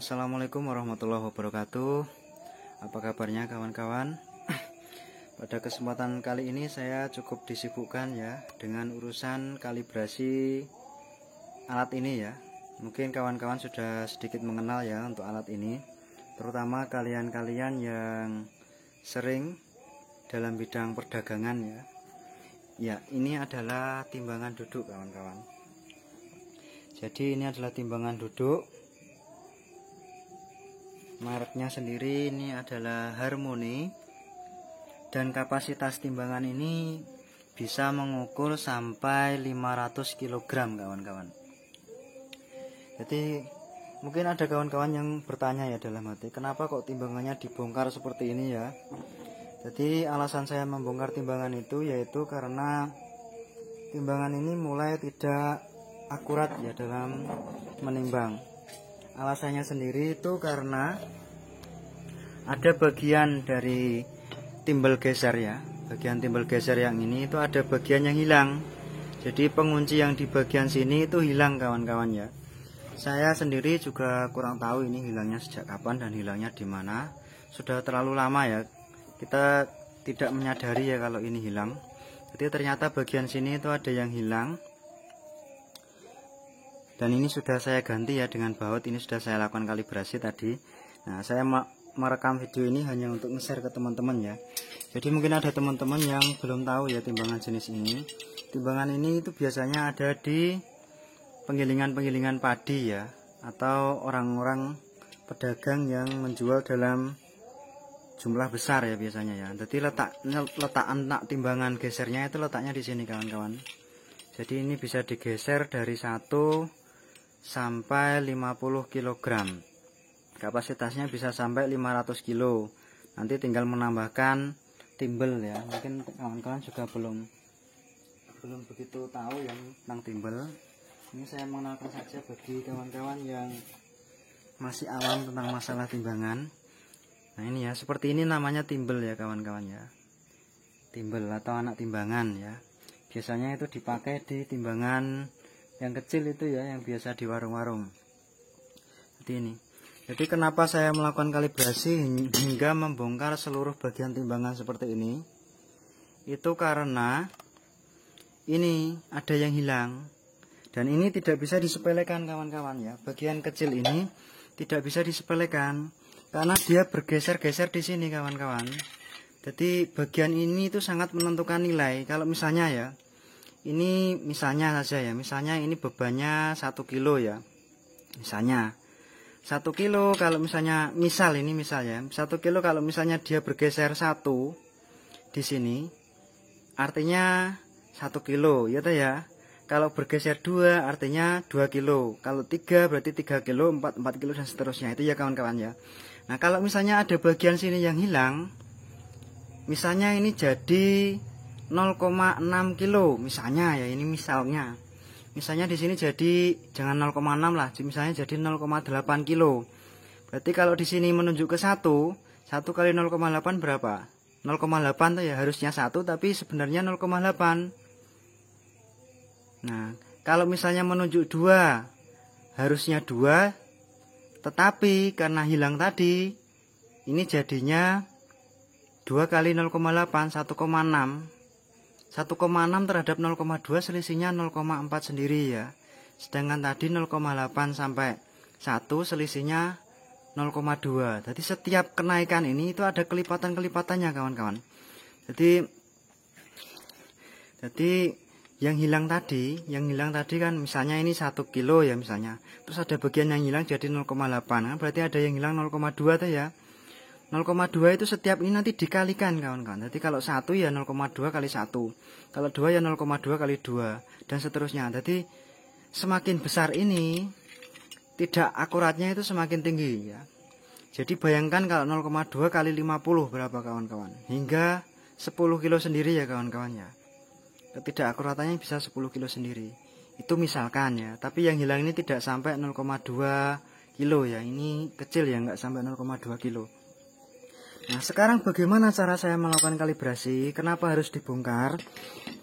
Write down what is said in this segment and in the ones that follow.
Assalamualaikum warahmatullahi wabarakatuh. Apa kabarnya kawan-kawan? Pada kesempatan kali ini saya cukup disibukkan ya dengan urusan kalibrasi alat ini ya. Mungkin kawan-kawan sudah sedikit mengenal ya untuk alat ini, terutama kalian-kalian yang sering dalam bidang perdagangan ya. Ya, ini adalah timbangan duduk kawan-kawan. Jadi ini adalah timbangan duduk. Mereknya sendiri ini adalah Harmony, dan kapasitas timbangan ini bisa mengukur sampai 500 kg kawan-kawan. Jadi mungkin ada kawan-kawan yang bertanya ya dalam hati, kenapa kok timbangannya dibongkar seperti ini ya. Jadi alasan saya membongkar timbangan itu yaitu karena timbangan ini mulai tidak akurat ya dalam menimbang. Alasannya sendiri itu karena ada bagian dari timbal geser ya. Bagian timbal geser yang ini itu ada bagian yang hilang. Jadi pengunci yang di bagian sini itu hilang kawan-kawan ya. Saya sendiri juga kurang tahu ini hilangnya sejak kapan dan hilangnya di mana. Sudah terlalu lama ya. Kita tidak menyadari ya kalau ini hilang. Jadi ternyata bagian sini itu ada yang hilang. Dan ini sudah saya ganti ya dengan baut. Ini sudah saya lakukan kalibrasi tadi. Nah, saya merekam video ini hanya untuk nge-share ke teman-teman ya. Jadi mungkin ada teman-teman yang belum tahu ya timbangan jenis ini. Timbangan ini itu biasanya ada di penggilingan-penggilingan padi ya, atau orang-orang pedagang yang menjual dalam jumlah besar ya biasanya ya. Jadi letakkan timbangan gesernya itu letaknya di sini kawan-kawan. Jadi ini bisa digeser dari 1 sampai 50 kg. Kapasitasnya bisa sampai 500 kg. Nanti tinggal menambahkan timbel ya. Mungkin kawan-kawan juga belum begitu tahu yang tentang timbel. Ini saya mengenalkan saja bagi kawan-kawan yang masih awam tentang masalah timbangan. Nah ini ya, seperti ini namanya timbel ya kawan-kawan ya. Timbel atau anak timbangan ya. Biasanya itu dipakai di timbangan yang kecil itu ya, yang biasa di warung-warung. Seperti ini. Jadi kenapa saya melakukan kalibrasi hingga membongkar seluruh bagian timbangan seperti ini? Itu karena ini ada yang hilang. Dan ini tidak bisa disepelekan kawan-kawan ya. Bagian kecil ini tidak bisa disepelekan karena dia bergeser-geser di sini kawan-kawan. Jadi bagian ini itu sangat menentukan nilai. Kalau misalnya ya, ini misalnya saja ya, misalnya ini bebannya 1 kilo ya. Misalnya 1 kilo kalau misalnya misal ya, 1 kilo kalau misalnya dia bergeser 1 di sini, artinya 1 kilo ya toh ya. Kalau bergeser 2 artinya 2 kilo. Kalau 3 berarti 3 kilo, 4 kilo dan seterusnya. Itu ya kawan-kawan ya. Nah, kalau misalnya ada bagian sini yang hilang, misalnya ini jadi 0,6 kilo misalnya ya, ini misalnya di sini jadi jangan 0,6 lah, misalnya jadi 0,8 kilo. Berarti kalau di sini menunjuk ke 1 kali 0,8 berapa? 0,8 tuh ya, harusnya 1 tapi sebenarnya 0,8. Nah, kalau misalnya menunjuk 2 harusnya 2, tetapi karena hilang tadi ini jadinya 2 kali 0,8 1,6. 1,6 terhadap 0,2 selisihnya 0,4 sendiri ya. Sedangkan tadi 0,8 sampai 1 selisihnya 0,2. Jadi setiap kenaikan ini itu ada kelipatan-kelipatannya kawan-kawan. Jadi yang hilang tadi kan misalnya ini 1 kilo ya misalnya. Terus ada bagian yang hilang jadi 0,8. Nah, berarti ada yang hilang 0,2 tuh ya. 0,2 itu setiap ini nanti dikalikan kawan-kawan. Jadi kalau 1 ya 0,2 kali 1. Kalau 2 ya 0,2 kali 2 dan seterusnya. Jadi semakin besar ini tidak akuratnya itu semakin tinggi ya. Jadi bayangkan kalau 0,2 kali 50 berapa kawan-kawan? Hingga 10 kilo sendiri ya kawan-kawan ya. Ketidakakuratannya bisa 10 kilo sendiri. Itu misalkan ya. Tapi yang hilang ini tidak sampai 0,2 kilo ya. Ini kecil ya, nggak sampai 0,2 kilo. Nah, sekarang bagaimana cara saya melakukan kalibrasi? Kenapa harus dibongkar?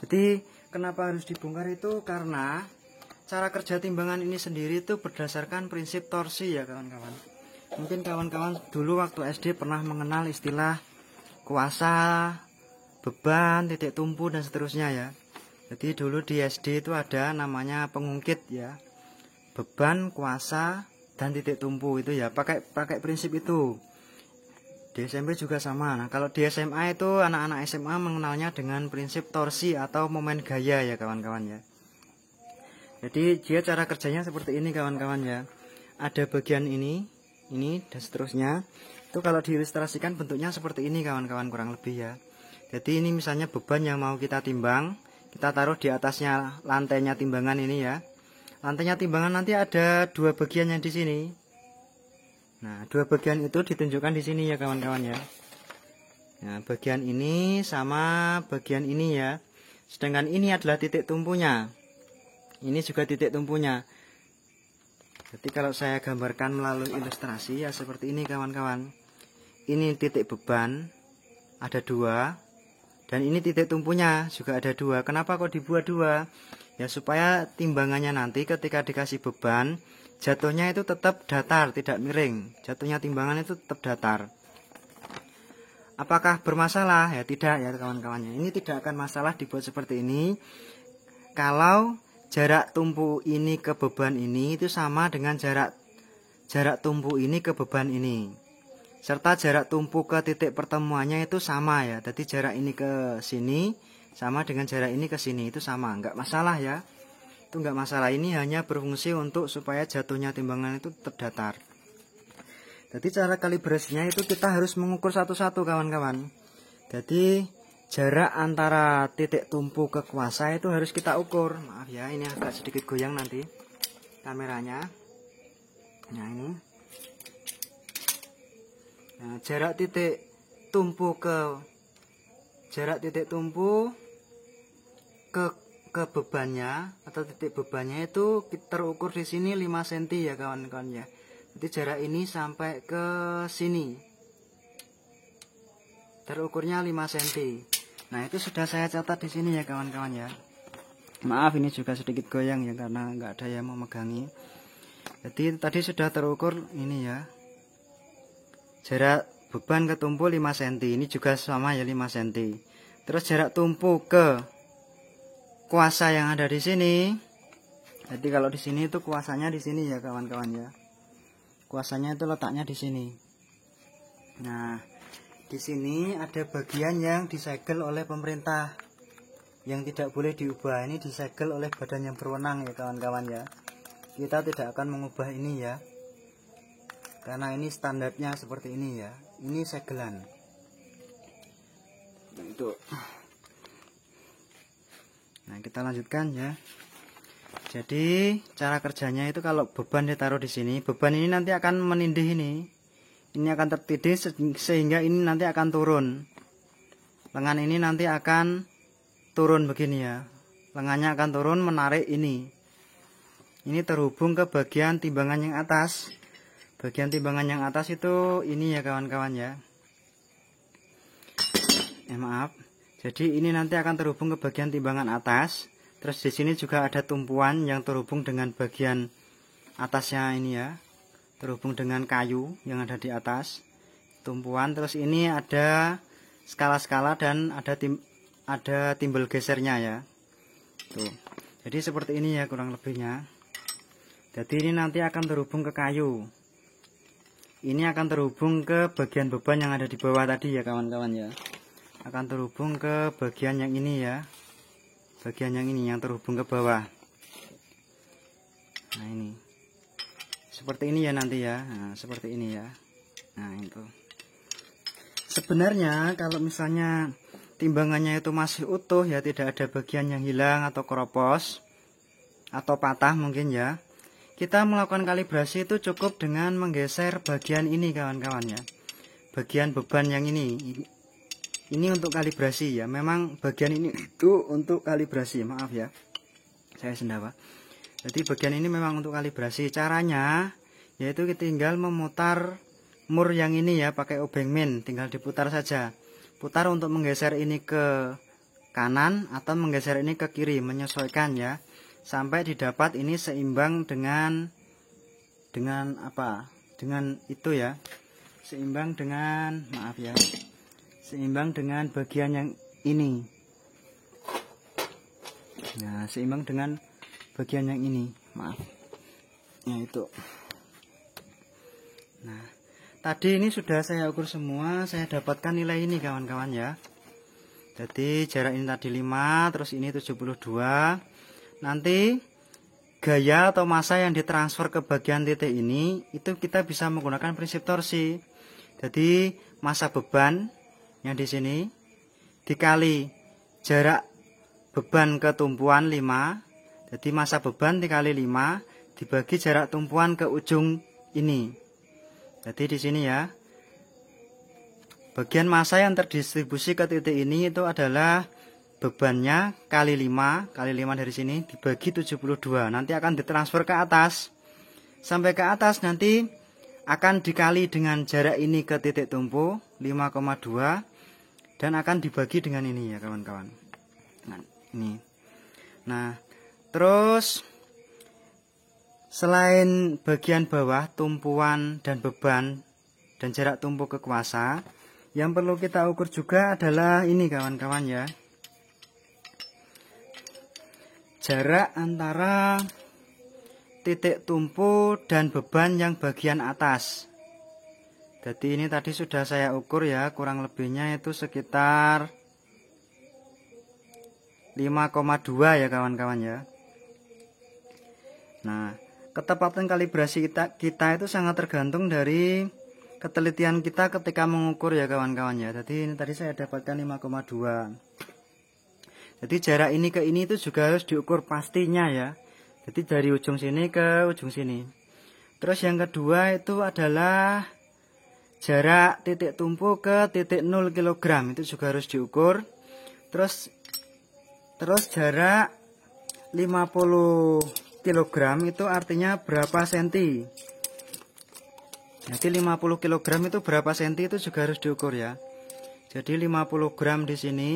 Jadi, kenapa harus dibongkar itu karena cara kerja timbangan ini sendiri itu berdasarkan prinsip torsi ya kawan-kawan. Mungkin kawan-kawan dulu waktu SD pernah mengenal istilah kuasa, beban, titik tumpu dan seterusnya ya. Jadi dulu di SD itu ada namanya pengungkit ya. Beban, kuasa, dan titik tumpu itu ya pakai prinsip itu. Di SMP juga sama. Nah, kalau di SMA itu anak-anak SMA mengenalnya dengan prinsip torsi atau momen gaya ya kawan-kawan ya. Jadi dia cara kerjanya seperti ini kawan-kawan ya. Ada bagian ini dan seterusnya. Itu kalau diilustrasikan bentuknya seperti ini kawan-kawan kurang lebih ya. Jadi ini misalnya beban yang mau kita timbang, kita taruh di atasnya lantainya timbangan ini ya. Lantainya timbangan nanti ada dua bagian yang di sini. Nah, dua bagian itu ditunjukkan di sini ya kawan-kawan ya. Nah, bagian ini sama bagian ini ya. Sedangkan ini adalah titik tumpunya. Ini juga titik tumpunya. Jadi kalau saya gambarkan melalui ilustrasi ya seperti ini kawan-kawan. Ini titik beban ada dua, dan ini titik tumpunya juga ada dua. Kenapa kok dibuat dua? Ya supaya timbangannya nanti ketika dikasih beban, jatuhnya itu tetap datar, tidak miring. Jatuhnya timbangan itu tetap datar. Apakah bermasalah? Ya tidak ya kawan-kawannya. Ini tidak akan masalah dibuat seperti ini kalau jarak tumpu ini ke beban ini itu sama dengan jarak tumpu ini ke beban ini. Serta jarak tumpu ke titik pertemuannya itu sama ya. Jadi jarak ini ke sini sama dengan jarak ini ke sini itu sama. Enggak masalah ya. Itu enggak masalah. Ini hanya berfungsi untuk supaya jatuhnya timbangan itu tetap datar. Jadi cara kalibrasinya itu kita harus mengukur satu-satu kawan-kawan. Jadi jarak antara titik tumpu ke kuasa itu harus kita ukur. Maaf ya, ini agak sedikit goyang nanti kameranya. Nah ini. Nah, jarak titik tumpu ke bebannya atau titik bebannya itu terukur di sini 5 cm ya kawan-kawan ya. Jadi jarak ini sampai ke sini terukurnya 5 cm. Nah itu sudah saya catat di sini ya kawan-kawan ya. Maaf ini juga sedikit goyang ya karena nggak ada yang memegangi. Jadi tadi sudah terukur ini ya. Jarak beban ke tumpu 5 cm. Ini juga sama ya 5 cm. Terus jarak tumpu ke kuasa yang ada di sini. Jadi kalau di sini itu kuasanya di sini ya kawan-kawan ya. Kuasanya itu letaknya di sini. Nah, di sini ada bagian yang disegel oleh pemerintah yang tidak boleh diubah. Ini disegel oleh badan yang berwenang ya kawan-kawan ya. Kita tidak akan mengubah ini ya. Karena ini standarnya seperti ini ya. Ini segelan. Nah, kita lanjutkan ya. Jadi cara kerjanya itu kalau beban ditaruh di sini, beban ini nanti akan menindih ini. Ini akan tertindih sehingga ini nanti akan turun. Lengan ini nanti akan turun begini ya. Lengannya akan turun menarik ini. Ini terhubung ke bagian timbangan yang atas. Bagian timbangan yang atas itu ini ya kawan-kawan ya. Maaf. Jadi ini nanti akan terhubung ke bagian timbangan atas. Terus di sini juga ada tumpuan yang terhubung dengan bagian atasnya ini ya. Terhubung dengan kayu yang ada di atas. Tumpuan, terus ini ada skala-skala dan ada timbal gesernya ya. Tuh. Jadi seperti ini ya kurang lebihnya. Jadi ini nanti akan terhubung ke kayu. Ini akan terhubung ke bagian beban yang ada di bawah tadi ya kawan-kawan ya. Akan terhubung ke bagian yang ini ya. Bagian yang ini yang terhubung ke bawah. Nah ini seperti ini ya nanti ya. Nah, seperti ini ya. Nah itu sebenarnya kalau misalnya timbangannya itu masih utuh ya, tidak ada bagian yang hilang atau keropos atau patah mungkin ya, kita melakukan kalibrasi itu cukup dengan menggeser bagian ini kawan-kawan ya. Bagian beban yang ini untuk kalibrasi ya. Memang bagian ini itu untuk kalibrasi, maaf ya. Saya sendawa. Jadi bagian ini memang untuk kalibrasi. Caranya yaitu kita tinggal memutar mur yang ini ya pakai obeng min, tinggal diputar saja. Putar untuk menggeser ini ke kanan atau menggeser ini ke kiri, menyesuaikan ya. Sampai didapat ini seimbang dengan apa? dengan itu ya, seimbang dengan, maaf ya, seimbang dengan bagian yang ini. Nah, seimbang dengan bagian yang ini, maaf ya, itu. Nah, tadi ini sudah saya ukur semua, saya dapatkan nilai ini kawan-kawan ya. Jadi jarak ini tadi 5, terus ini 72. Nanti gaya atau massa yang ditransfer ke bagian titik ini, itu kita bisa menggunakan prinsip torsi. Jadi massa beban yang di sini dikali jarak beban ke tumpuan 5. Jadi massa beban dikali 5 dibagi jarak tumpuan ke ujung ini. Jadi di sini ya, bagian massa yang terdistribusi ke titik ini itu adalah bebannya kali 5 dari sini dibagi 72. Nanti akan ditransfer ke atas. Sampai ke atas nanti akan dikali dengan jarak ini ke titik tumpu 5,2 dan akan dibagi dengan ini ya kawan-kawan. Nah, ini. Nah, terus selain bagian bawah tumpuan dan beban dan jarak tumpu ke kuasa, yang perlu kita ukur juga adalah ini kawan-kawan ya, jarak antara titik tumpu dan beban yang bagian atas. Jadi ini tadi sudah saya ukur ya, kurang lebihnya itu sekitar 5,2 ya kawan-kawan ya. Nah, ketepatan kalibrasi kita itu sangat tergantung dari ketelitian kita ketika mengukur ya kawan-kawan ya. Jadi ini tadi saya dapatkan 5,2. Jadi jarak ini ke ini itu juga harus diukur pastinya ya. Jadi dari ujung sini ke ujung sini. Terus yang kedua itu adalah jarak titik tumpu ke titik 0 kg, itu juga harus diukur. Terus jarak 50 kg itu artinya berapa senti. Jadi 50 kg itu berapa senti itu juga harus diukur ya. Jadi 50 gram di sini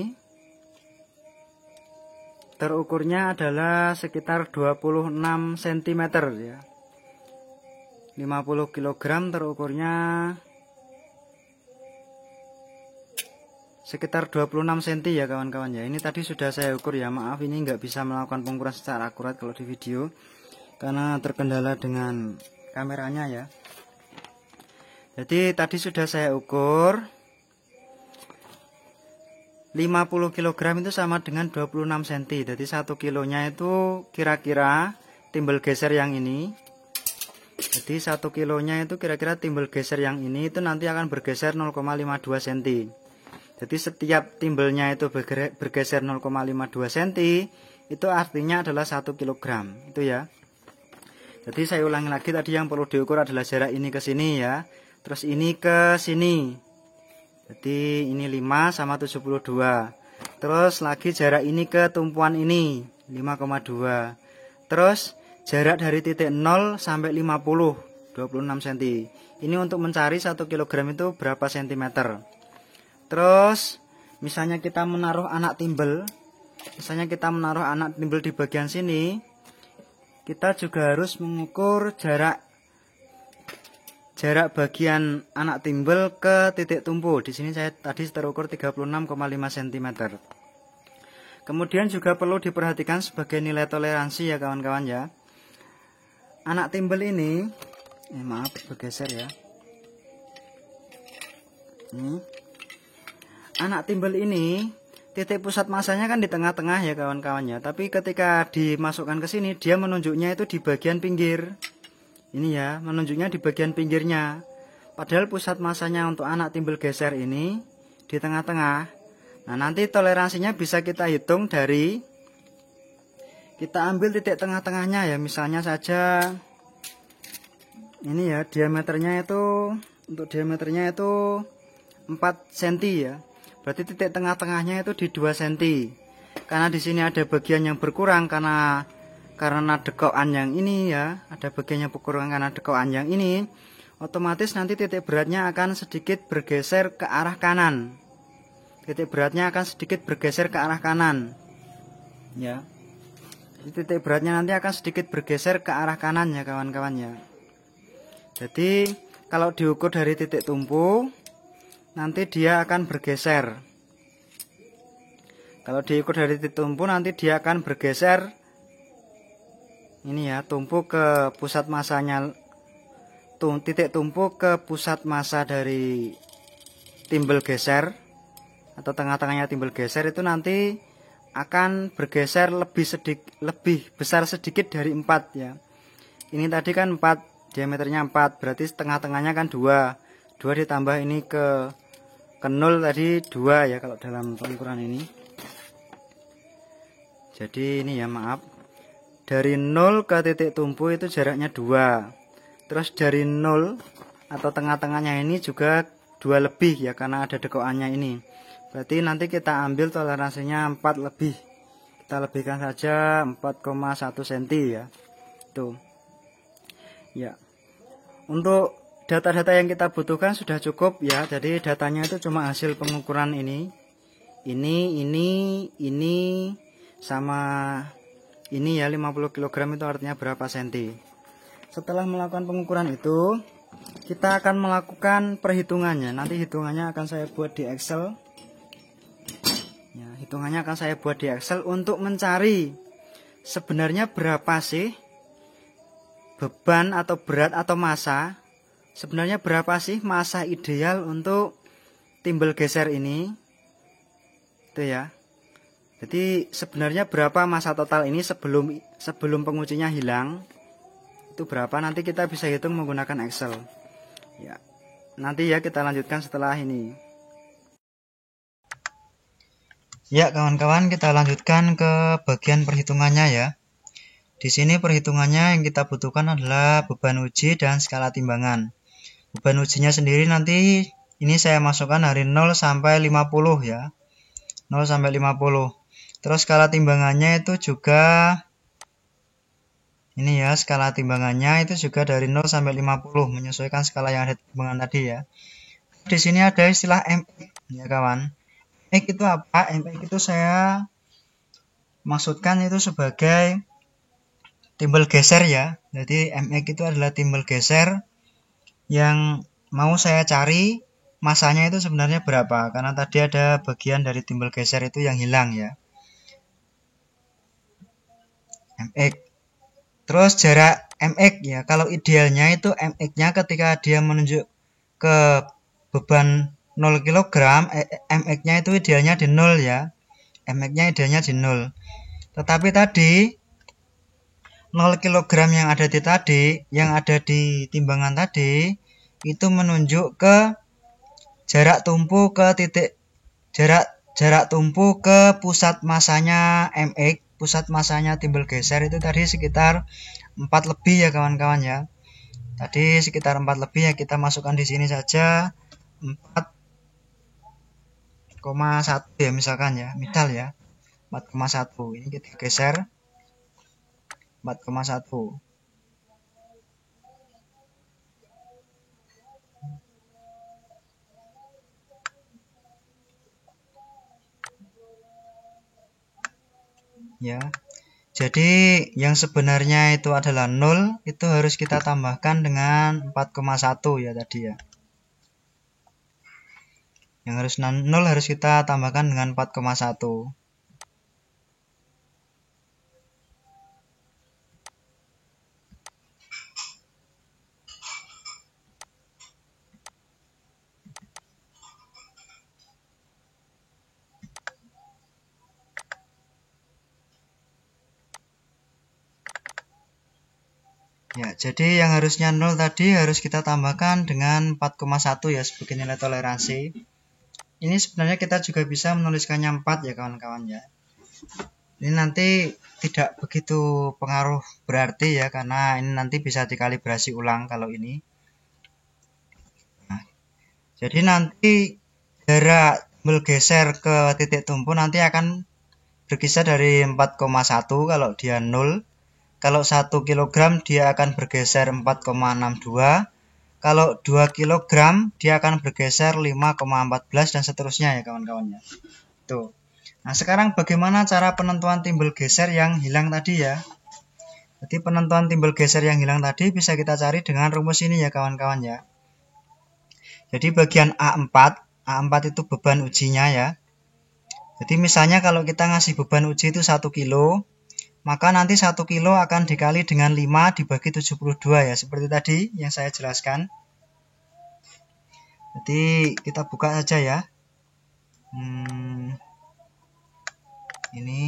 terukurnya adalah sekitar 26 cm ya. 50 kg terukurnya sekitar 26 cm ya kawan-kawan ya. Ini tadi sudah saya ukur ya. Maaf ini nggak bisa melakukan pengukuran secara akurat kalau di video karena terkendala dengan kameranya ya. Jadi tadi sudah saya ukur 50 kg itu sama dengan 26 cm. Jadi 1 kilonya itu kira-kira timbal geser yang ini. Jadi 1 kilonya itu kira-kira timbal geser yang ini itu nanti akan bergeser 0,52 cm. Jadi setiap timbelnya itu bergeser 0,52 cm, itu artinya adalah 1 kg. Itu ya. Jadi saya ulangi lagi, tadi yang perlu diukur adalah jarak ini ke sini ya. Terus ini ke sini. Jadi ini 5 sama 72. Terus lagi jarak ini ke tumpuan ini 5,2. Terus jarak dari titik 0 sampai 50 26 cm. Ini untuk mencari 1 kg itu berapa cm. Terus misalnya kita menaruh anak timbel. Misalnya kita menaruh anak timbel di bagian sini. Kita juga harus mengukur jarak bagian anak timbel ke titik tumpu. Di sini saya tadi terukur 36,5 cm. Kemudian juga perlu diperhatikan sebagai nilai toleransi ya kawan-kawan ya. Anak timbel ini, maaf bergeser ya. Anak timbel ini titik pusat masanya kan di tengah-tengah ya kawan-kawan ya. Tapi ketika dimasukkan ke sini dia menunjuknya itu di bagian pinggir. Ini ya, menunjuknya di bagian pinggirnya. Padahal pusat masanya untuk anak timbel geser ini di tengah-tengah. Nah, nanti toleransinya bisa kita hitung dari kita ambil titik tengah-tengahnya ya. Misalnya saja ini ya, diameternya itu untuk diameternya itu 4 cm ya. Berarti titik tengah-tengahnya itu di 2 cm. Karena di sini ada bagian yang berkurang karena dekokan yang ini ya, ada bagian yang berkurang karena dekokan yang ini, otomatis nanti titik beratnya akan sedikit bergeser ke arah kanan. Titik beratnya akan sedikit bergeser ke arah kanan. Ya. Titik beratnya nanti akan sedikit bergeser ke arah kanan ya kawan-kawan ya. Jadi kalau diukur dari titik tumpu nanti dia akan bergeser. Kalau diukur dari titik tumpu nanti dia akan bergeser ini ya, tumpu ke pusat masanya, titik tumpu ke pusat massa dari timbel geser atau tengah-tengahnya timbel geser itu nanti akan bergeser lebih besar sedikit dari 4 ya. Ini tadi kan 4, diameternya 4, berarti tengah-tengahnya kan 2 ditambah ini ke 0 tadi 2 ya kalau dalam pengukuran ini. Jadi ini ya, maaf, dari 0 ke titik tumpu itu jaraknya 2. Terus dari 0 atau tengah-tengahnya ini juga 2 lebih ya, karena ada dekokannya ini. Berarti nanti kita ambil toleransinya 4 lebih. Kita lebihkan saja 4,1 cm ya. Tuh. Ya. Untuk data-data yang kita butuhkan sudah cukup ya. Jadi datanya itu cuma hasil pengukuran ini sama ini ya, 50 kg itu artinya berapa senti. Setelah melakukan pengukuran itu, kita akan melakukan perhitungannya. Nanti hitungannya akan saya buat di Excel. Ya, hitungannya akan saya buat di Excel untuk mencari sebenarnya berapa sih beban atau berat atau massa. Sebenarnya berapa sih massa ideal untuk timbel geser ini. Itu ya. Jadi sebenarnya berapa massa total ini sebelum pengujinya hilang. Itu berapa, nanti kita bisa hitung menggunakan Excel. Ya. Nanti ya kita lanjutkan setelah ini. Ya kawan-kawan, kita lanjutkan ke bagian perhitungannya ya. Di sini perhitungannya yang kita butuhkan adalah beban uji dan skala timbangan. Beban ujinya sendiri nanti ini saya masukkan dari 0 sampai 50 ya. 0 sampai 50. Terus skala timbangannya itu juga ini ya, skala timbangannya itu juga dari 0 sampai 50 menyesuaikan skala yang ada di timbangan tadi ya. Di sini ada istilah MX ya kawan. MX itu apa? MX itu saya maksudkan itu sebagai timbel geser ya. Jadi MX itu adalah timbel geser yang mau saya cari masanya itu sebenarnya berapa, karena tadi ada bagian dari timbel geser itu yang hilang ya. MX. Terus jarak MX ya, kalau idealnya itu MX-nya ketika dia menunjuk ke beban 0 kg, MX-nya itu idealnya di 0 ya. MX-nya idealnya di 0. Tetapi tadi 0 kg yang ada di timbangan tadi itu menunjuk ke jarak tumpu ke titik jarak tumpu ke pusat massanya MX, pusat massanya timbel geser itu tadi sekitar 4 lebih ya kawan-kawan ya. Tadi sekitar 4 lebih ya, kita masukkan di sini saja 4,1 ya misalkan ya. Misal ya 4,1. Ini kita geser 4,1. Ya. Jadi yang sebenarnya itu adalah 0, itu harus kita tambahkan dengan 4,1 ya tadi ya. Yang harus 0 harus kita tambahkan dengan 4,1. Ya, jadi yang harusnya 0 tadi harus kita tambahkan dengan 4,1 ya sebagai nilai toleransi. Ini sebenarnya kita juga bisa menuliskannya 4 ya kawan-kawan ya. Ini nanti tidak begitu pengaruh berarti ya, karena ini nanti bisa dikalibrasi ulang kalau ini. Nah, jadi nanti jarak bergeser ke titik tumpu nanti akan berkisar dari 4,1 kalau dia 0. Kalau 1 kg dia akan bergeser 4,62. Kalau 2 kg dia akan bergeser 5,14 dan seterusnya ya kawan-kawan ya. Tuh. Nah, sekarang bagaimana cara penentuan timbel geser yang hilang tadi ya? Jadi penentuan timbel geser yang hilang tadi bisa kita cari dengan rumus ini ya kawan-kawan ya. Jadi bagian A4 itu beban ujinya ya. Jadi misalnya kalau kita ngasih beban uji itu 1 kilo, maka nanti 1 kilo akan dikali dengan 5 dibagi 72 ya, seperti tadi yang saya jelaskan. Jadi kita buka saja ya. Ini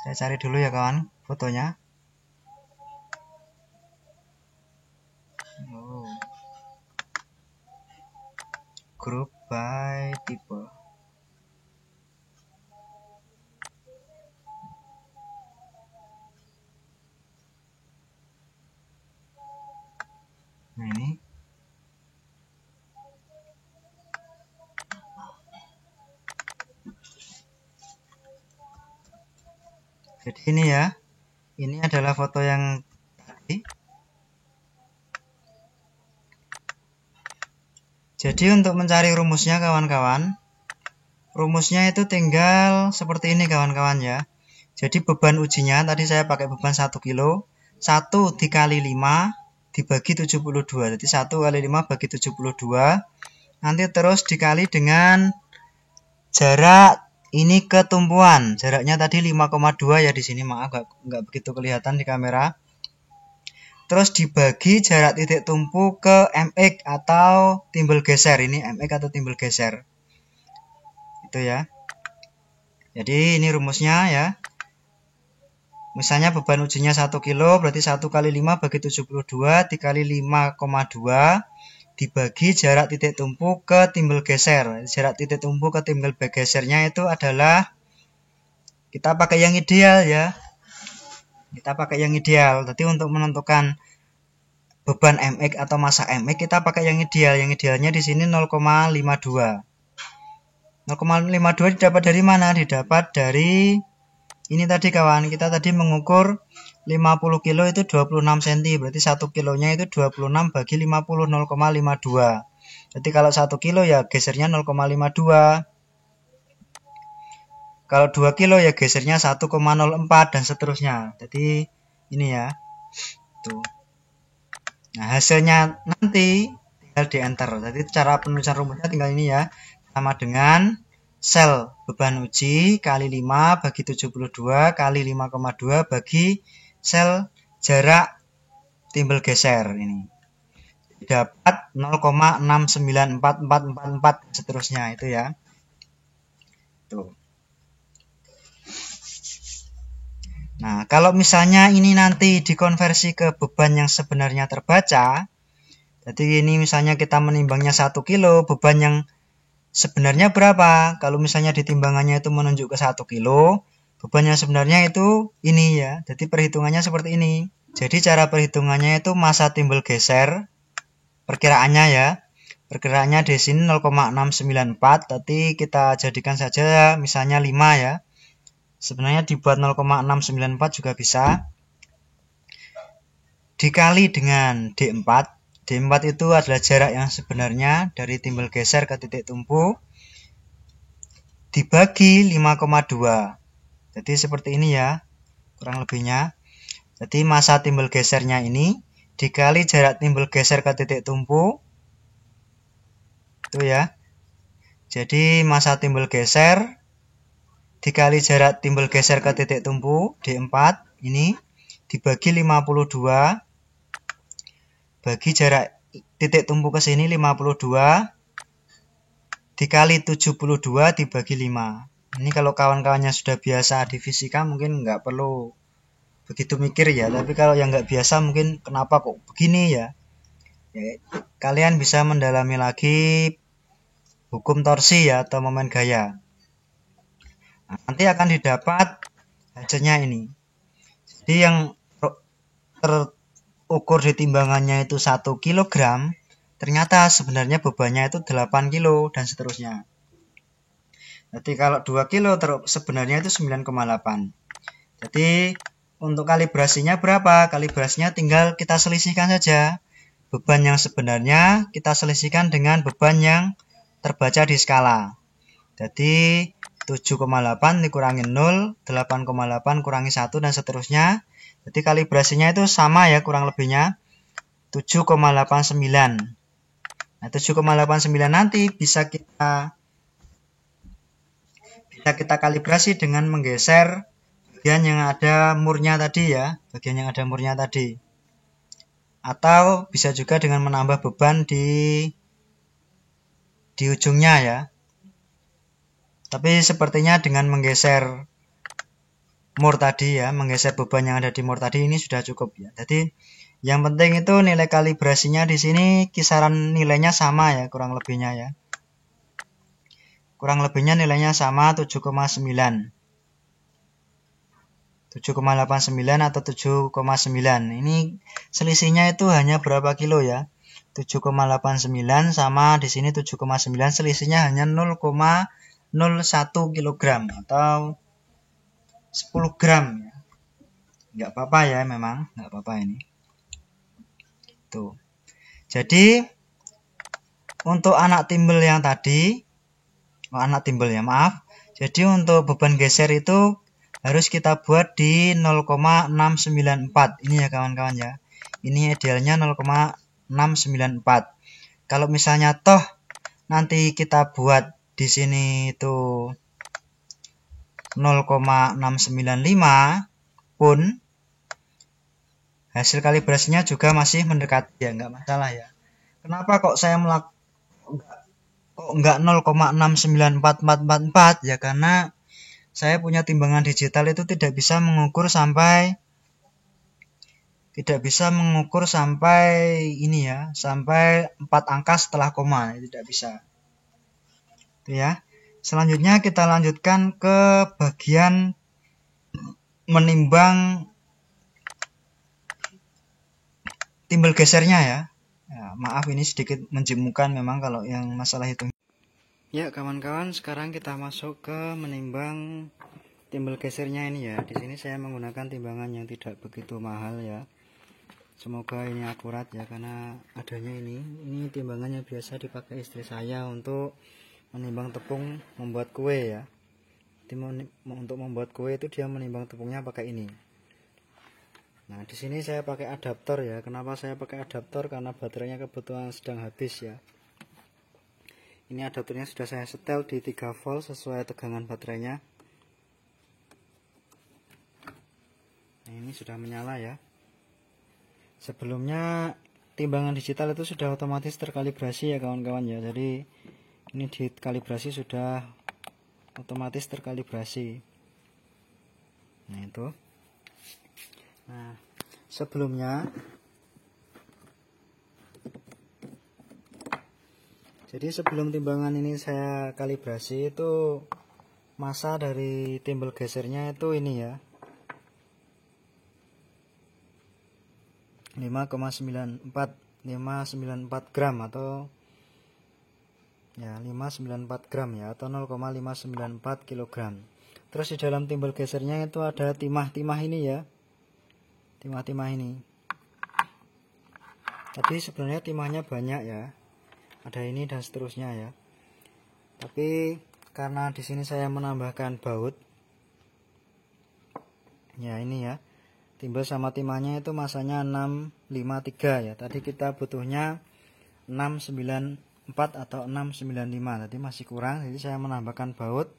saya cari dulu ya kawan fotonya. Group by tipe. Nah ini. Jadi ini ya. Ini adalah foto yang tadi. Jadi untuk mencari rumusnya kawan-kawan, rumusnya itu tinggal seperti ini kawan-kawan ya. Jadi beban ujinya tadi saya pakai beban 1 kilo, 1 dikali 5 dibagi 72. Jadi 1 kali 5 bagi 72. Nanti terus dikali dengan jarak ini ke tumpuan. Jaraknya tadi 5,2 ya di sini, maaf nggak begitu kelihatan di kamera. Terus dibagi jarak titik tumpu ke mx atau timbal geser. Ini mx atau timbal geser. Itu ya. Jadi ini rumusnya ya. Misalnya beban ujinya 1 kilo, berarti 1 kali 5 bagi 72 dikali 5,2 dibagi jarak titik tumpu ke timbal geser. Jarak titik tumpu ke timbal gesernya itu adalah, kita pakai yang ideal ya. Kita pakai yang ideal. Jadi untuk menentukan beban mx atau massa mx kita pakai yang ideal. Yang idealnya di sini 0,52. 0,52 didapat dari mana? Didapat dari ini tadi kawan, kita tadi mengukur 50 kilo itu 26 cm, berarti 1 kilonya itu 26 bagi 50, 0,52. Jadi kalau 1 kilo ya gesernya 0,52. Kalau 2 kilo ya gesernya 1,04 dan seterusnya. Jadi ini ya. Tuh. Nah, hasilnya nanti tinggal di enter. Jadi cara penulisan rumusnya tinggal ini ya. Sama dengan sel beban uji kali 5 bagi 72 kali 5,2 bagi sel jarak timbal geser ini. Dapat 0,694444 seterusnya itu ya. Tuh. Nah, kalau misalnya ini nanti dikonversi ke beban yang sebenarnya terbaca, jadi ini misalnya kita menimbangnya 1 kilo, beban yang sebenarnya berapa? Kalau misalnya di timbangannya itu menunjuk ke 1 kilo, bebannya sebenarnya itu ini ya. Jadi perhitungannya seperti ini. Jadi cara perhitungannya itu massa timbal geser, perkiraannya ya. Perkiraannya di sini 0,694, tapi kita jadikan saja misalnya 5 ya. Sebenarnya dibuat 0,694 juga bisa. Dikali dengan D4. D4 itu adalah jarak yang sebenarnya dari timbal geser ke titik tumpu dibagi 5,2. Jadi seperti ini ya, kurang lebihnya. Jadi massa timbal gesernya ini dikali jarak timbal geser ke titik tumpu. Itu ya. Jadi massa timbal geser dikali jarak timbal geser ke titik tumpu D4 ini dibagi 52 bagi jarak titik tumpu ke sini 52 dikali 72 dibagi 5. Ini kalau kawan-kawannya sudah biasa di fisika mungkin nggak perlu begitu mikir ya. Tapi kalau yang nggak biasa mungkin kenapa kok begini ya. Kalian bisa mendalami lagi hukum torsi ya atau momen gaya. Nah, nanti akan didapat hasilnya ini. Jadi yang ukur di timbangannya itu 1 kg, ternyata sebenarnya bebannya itu 8 kilo dan seterusnya. Jadi kalau 2 kilo sebenarnya itu 9,8. Jadi untuk kalibrasinya berapa? Kalibrasinya tinggal kita selisihkan saja. Beban yang sebenarnya kita selisihkan dengan beban yang terbaca di skala. Jadi 7,8 dikurangi 0, 8,8 kurangi 1, dan seterusnya. Jadi kalibrasinya itu sama ya, kurang lebihnya 7,89. Nah, 7,89 nanti bisa kita kalibrasi dengan menggeser bagian yang ada murnya tadi ya, bagian yang ada murnya tadi. Atau bisa juga dengan menambah beban di ujungnya ya. Tapi sepertinya dengan menggeser mur tadi ya, menggeser beban yang ada di mur tadi ini sudah cukup ya. Jadi yang penting itu nilai kalibrasinya di sini kisaran nilainya sama ya, kurang lebihnya ya. Kurang lebihnya nilainya sama 7,9. 7,89 atau 7,9. Ini selisihnya itu hanya berapa kilo ya? 7,89 sama di sini 7,9, selisihnya hanya 0,01 kilogram atau 10 gram. Nggak apa-apa ya, memang nggak apa-apa ini. Tuh. Jadi untuk anak timbel yang tadi, Jadi untuk beban geser itu harus kita buat di 0,694. Ini ya kawan-kawan ya. Ini idealnya 0,694. Kalau misalnya toh nanti kita buat di sini itu 0,695 pun hasil kalibrasinya juga masih mendekati ya, nggak masalah ya. Kenapa kok saya nggak 0,69444 ya, karena saya punya timbangan digital itu tidak bisa mengukur sampai ini ya, sampai 4 angka setelah koma, tidak bisa. Itu ya. Selanjutnya kita lanjutkan ke bagian menimbang timbal gesernya ya. Maaf ini sedikit menjemukan memang kalau yang masalah hitung. Ya kawan-kawan, sekarang kita masuk ke menimbang timbal gesernya ini ya. Di sini saya menggunakan timbangan yang tidak begitu mahal ya. Semoga ini akurat ya, karena adanya ini timbangannya biasa dipakai istri saya untuk menimbang tepung membuat kue ya. Untuk membuat kue itu dia menimbang tepungnya pakai ini. Nah, di sini saya pakai adaptor ya. Kenapa saya pakai adaptor? Karena baterainya kebetulan sedang habis ya. Ini adaptornya sudah saya setel di 3 volt sesuai tegangan baterainya. Nah, ini sudah menyala ya. Sebelumnya timbangan digital itu sudah otomatis terkalibrasi ya kawan-kawan ya. Jadi ini dikalibrasi sudah otomatis terkalibrasi. Nah itu. Nah sebelumnya, jadi sebelum timbangan ini saya kalibrasi itu massa dari timbal gesernya itu ini ya, 5,94 gram atau ya 594 gram ya, atau 0,594 kilogram. Terus di dalam timbal gesernya itu ada timah-timah ini ya, timah-timah ini. Tadi sebenarnya timahnya banyak ya, ada ini dan seterusnya ya. Tapi karena di sini saya menambahkan baut ya, ini ya, timbal sama timahnya itu masanya 653 ya. Tadi kita butuhnya 694 atau 695, tadi masih kurang, jadi saya menambahkan baut.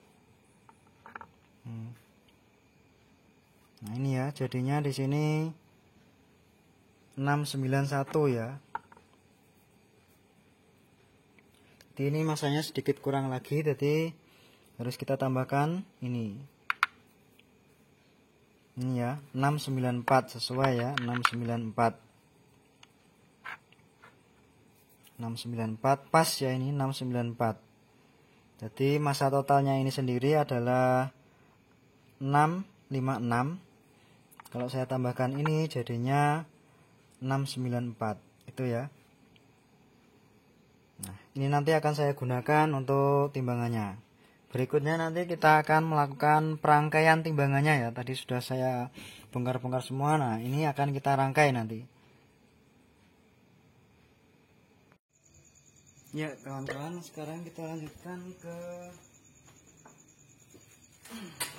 Nah ini ya, jadinya di sini 691 ya. Jadi ini masanya sedikit kurang lagi, jadi harus kita tambahkan ini ya, 694 sesuai ya, 694 pas ya, ini 694. Jadi massa totalnya ini sendiri adalah 656. Kalau saya tambahkan ini jadinya 694 itu ya. Nah, ini nanti akan saya gunakan untuk timbangannya. Berikutnya nanti kita akan melakukan perangkaian timbangannya ya. Tadi sudah saya bongkar-bongkar semua. Nah, ini akan kita rangkai nanti. Ya kawan-kawan, sekarang kita lanjutkan ke Aduh.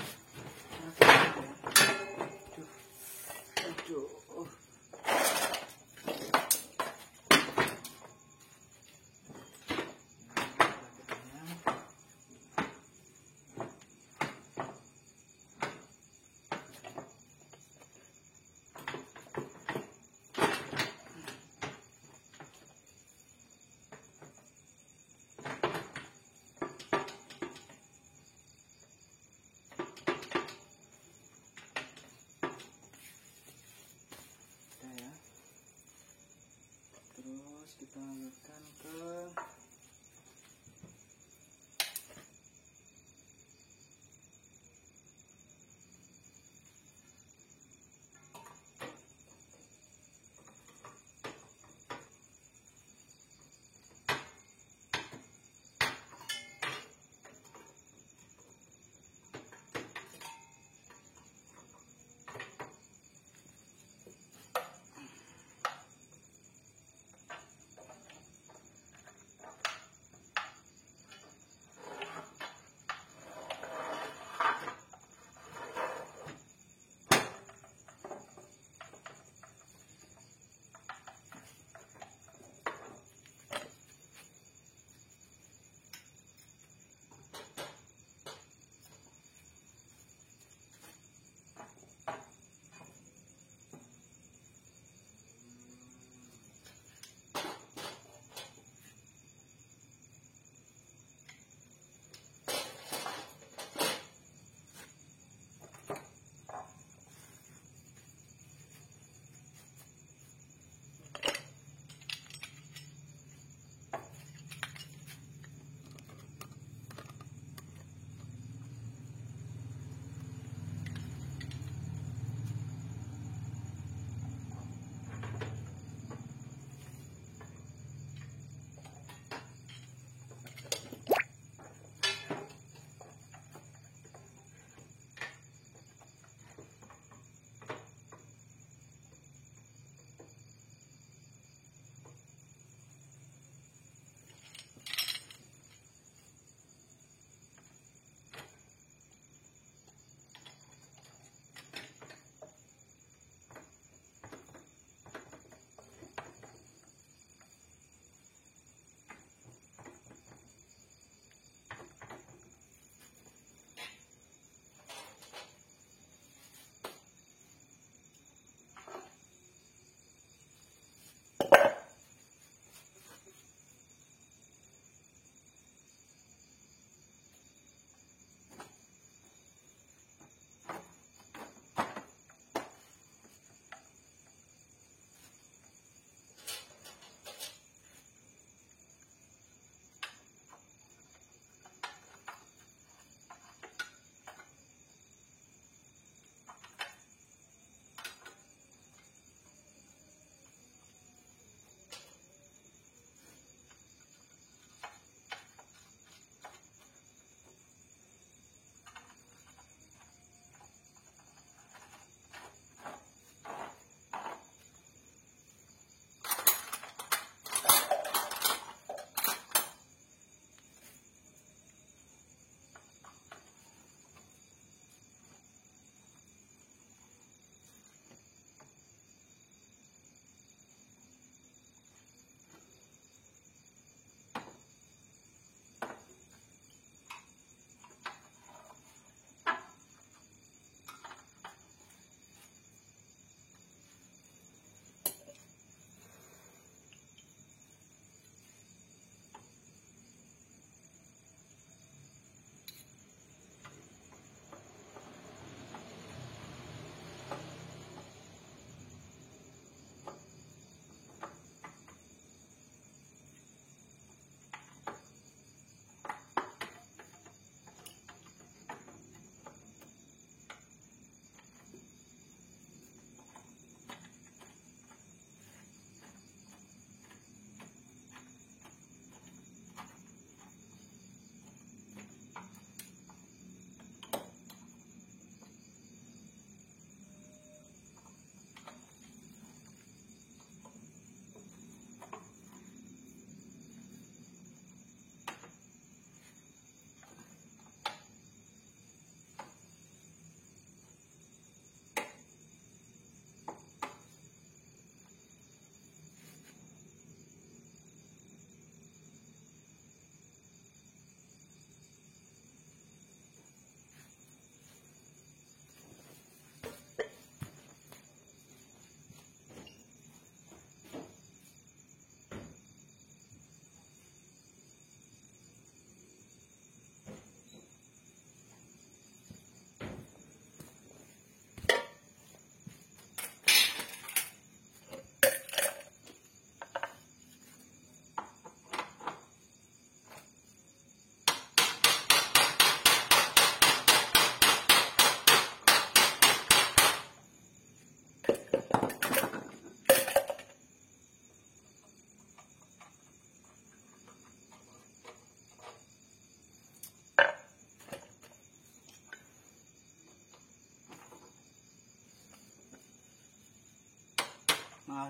Terus kita lanjutkan ke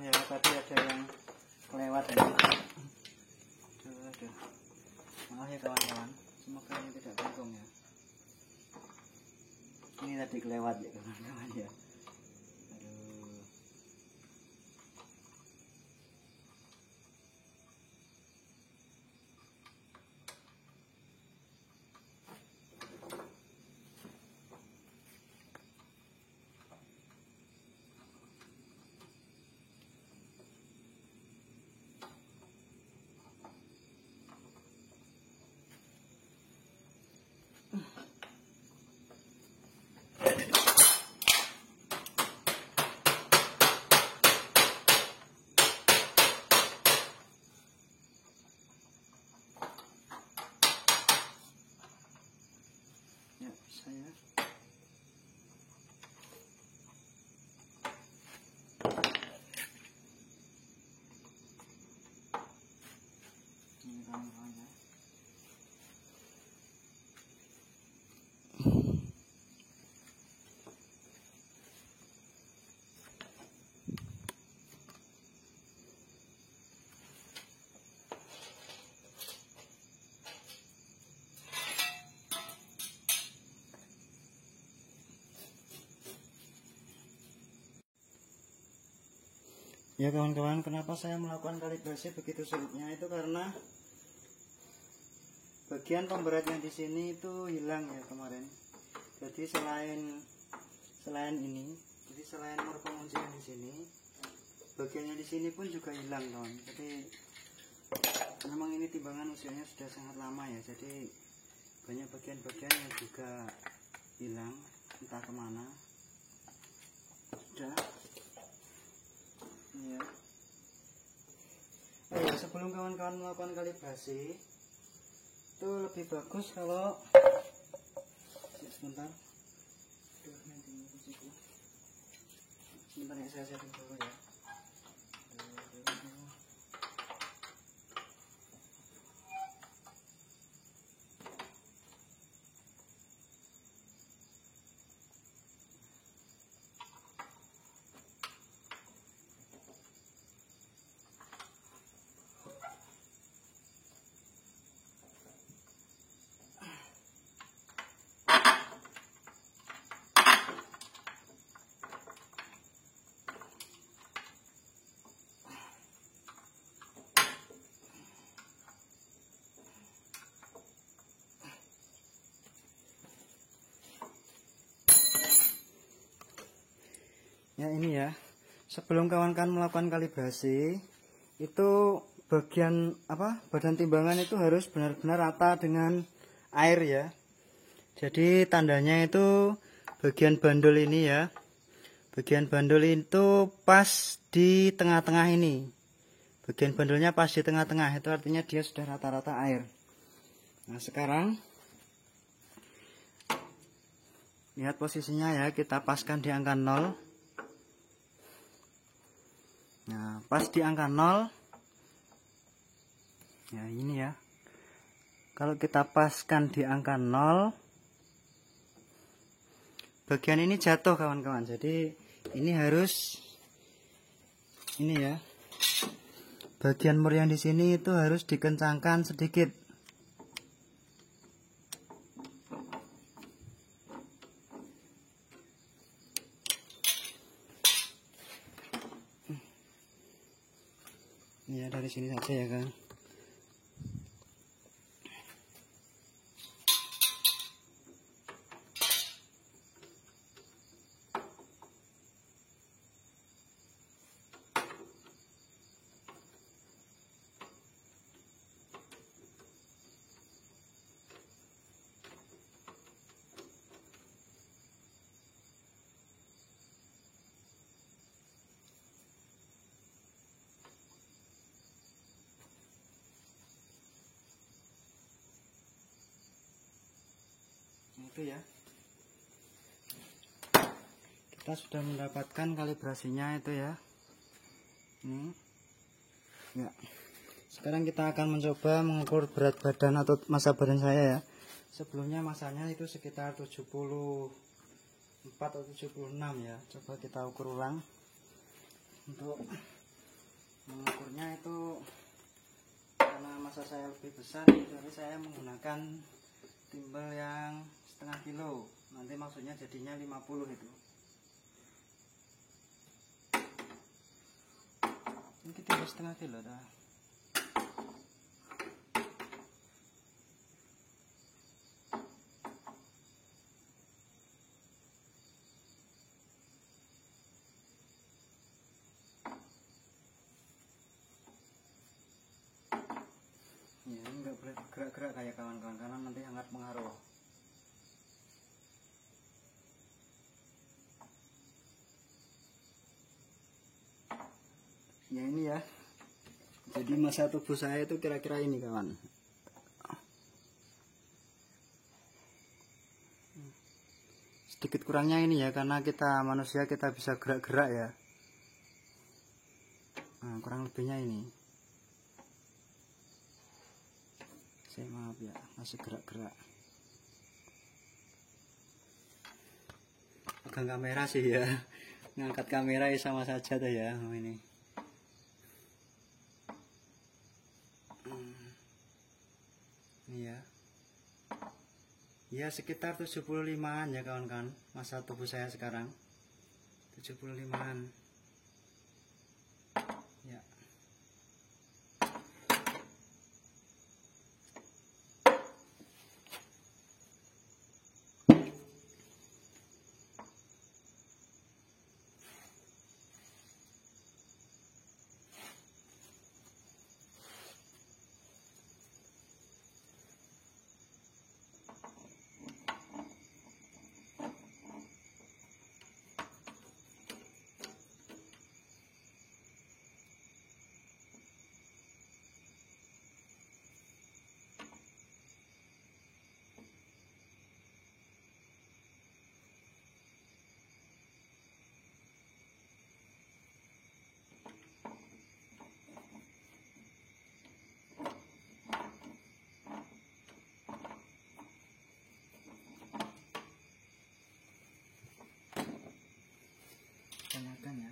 ya, tadi ada yang kelewat ya. Aduh. Maaf ya kawan-kawan, semoga ini tidak bengkong ya. Ini tadi kelewat ya kawan-kawan ya. Aduh. Ya, saya ini kawan-kawan ya. Ya kawan-kawan, kenapa saya melakukan kalibrasi begitu sulitnya itu karena bagian pemberat yang di sini itu hilang ya kemarin. Jadi selain ini, jadi selain morpengunci yang di sini, bagiannya di sini pun juga hilang kawan. Jadi memang ini timbangan usianya sudah sangat lama ya. Jadi banyak bagian-bagian yang juga hilang, entah kemana. Sudah. Ya. Oh ya, sebelum kawan-kawan melakukan kalibrasi itu lebih bagus kalau sebentar. Sebentar ya, saya setting dulu ya. Ya ini ya, sebelum kawan-kawan melakukan kalibrasi itu bagian badan timbangan itu harus benar-benar rata dengan air ya. Jadi tandanya itu bagian bandul ini ya, bagian bandul itu pas di tengah-tengah ini, bagian bandulnya pas di tengah-tengah, itu artinya dia sudah rata-rata air. Nah sekarang lihat posisinya ya, kita paskan di angka 0. Nah, pas di angka 0. Ya, ini ya. Kalau kita paskan di angka 0, bagian ini jatuh kawan-kawan. Jadi, ini harus ini ya. Bagian mur yang di sini itu harus dikencangkan sedikit. Ya dari sini saja ya kan. Itu ya, kita sudah mendapatkan kalibrasinya itu ya. Ini ya, sekarang kita akan mencoba mengukur berat badan atau massa badan saya ya. Sebelumnya massanya itu sekitar 74 atau 76 ya. Coba kita ukur ulang untuk mengukurnya itu karena masa saya lebih besar, jadi saya menggunakan timbel yang setengah kilo. Nanti maksudnya jadinya 50 itu. Ini timbel setengah kilo dah. Ya, ini nggak boleh bergerak-gerak kayak kawan-kawan karena nanti sangat pengaruh. Ya ini ya. Jadi masa tubuh saya itu kira-kira ini kawan. Sedikit kurangnya ini ya, karena kita manusia kita bisa gerak-gerak ya. Nah, kurang lebihnya ini. Saya maaf ya, masih gerak-gerak. Pegang kamera sih ya. Ngangkat kamera ya sama saja tuh ya. Ini. Ini ya. Ya sekitar 75-an ya kawan-kawan. Masa tubuh saya sekarang 75-an. Ya. Tanyakan ya.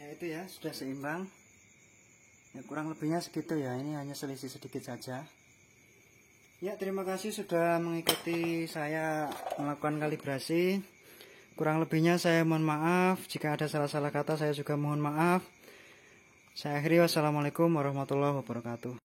Ya itu ya, sudah seimbang. Ya kurang lebihnya segitu ya, ini hanya selisih sedikit saja. Ya terima kasih sudah mengikuti saya melakukan kalibrasi. Kurang lebihnya saya mohon maaf, jika ada salah-salah kata saya juga mohon maaf. Saya akhiri, wassalamualaikum warahmatullahi wabarakatuh.